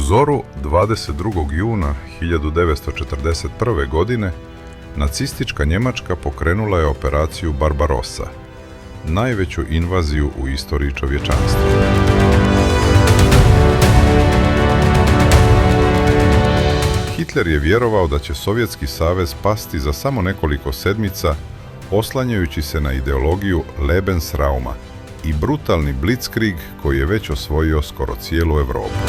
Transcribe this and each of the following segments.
zoru 22. juna 1941. godine nacistička Njemačka pokrenula je operaciju Barbarossa, najveću invaziju u istoriji čovječanstva. Hitler je vjerovao da će Sovjetski savez pasti za samo nekoliko sedmica, oslanjajući se na ideologiju Lebensrauma i brutalni blitzkrieg koji je već osvojio skoro cijelu Europu.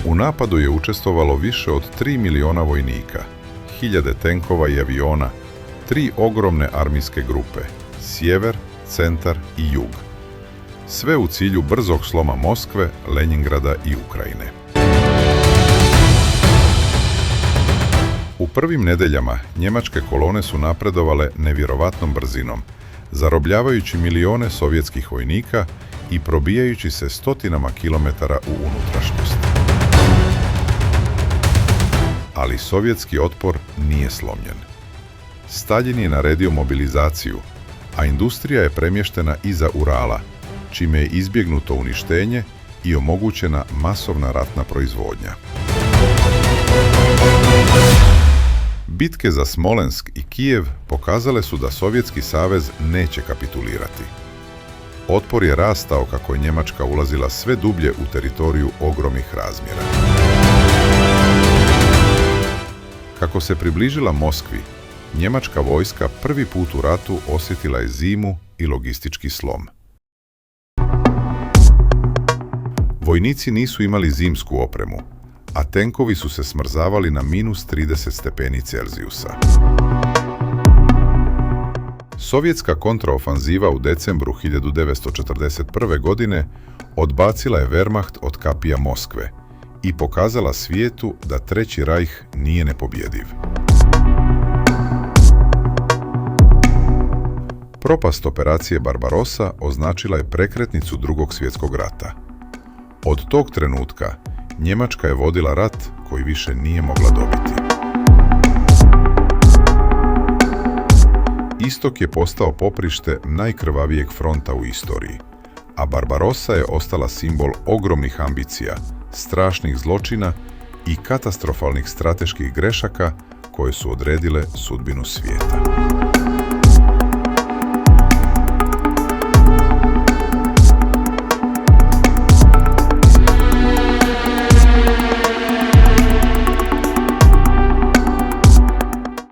U napadu je učestvovalo više od 3 miliona vojnika, hiljade tenkova i aviona, 3 ogromne armijske grupe, sjever, centar i jug. Sve u cilju brzog sloma Moskve, Lenjingrada i Ukrajine. U prvim nedeljama njemačke kolone su napredovale nevjerovatnom brzinom, zarobljavajući milione sovjetskih vojnika i probijajući se stotinama kilometara u unutrašnjost. Ali sovjetski otpor nije slomljen. Staljin je naredio mobilizaciju, a industrija je premještena iza Urala, čime je izbjegnuto uništenje i omogućena masovna ratna proizvodnja. Bitke za Smolensk i Kijev pokazale su da Sovjetski savez neće kapitulirati. Otpor je rastao kako je Njemačka ulazila sve dublje u teritoriju ogromnih razmjera. Kako se približila Moskvi, njemačka vojska prvi put u ratu osjetila je zimu i logistički slom. Vojnici nisu imali zimsku opremu, a tenkovi su se smrzavali na -30 stepeni Celzijusa. Sovjetska kontraofanziva u decembru 1941. godine odbacila je Wehrmacht od kapija Moskve i pokazala svijetu da Treći rajh nije nepobjediv. Propast operacije Barbarossa označila je prekretnicu Drugog svjetskog rata. Od tog trenutka Njemačka je vodila rat koji više nije mogla dobiti. Istok je postao poprište najkrvavijeg fronta u istoriji, a Barbarossa je ostala simbol ogromnih ambicija, strašnih zločina i katastrofalnih strateških grešaka koje su odredile sudbinu svijeta.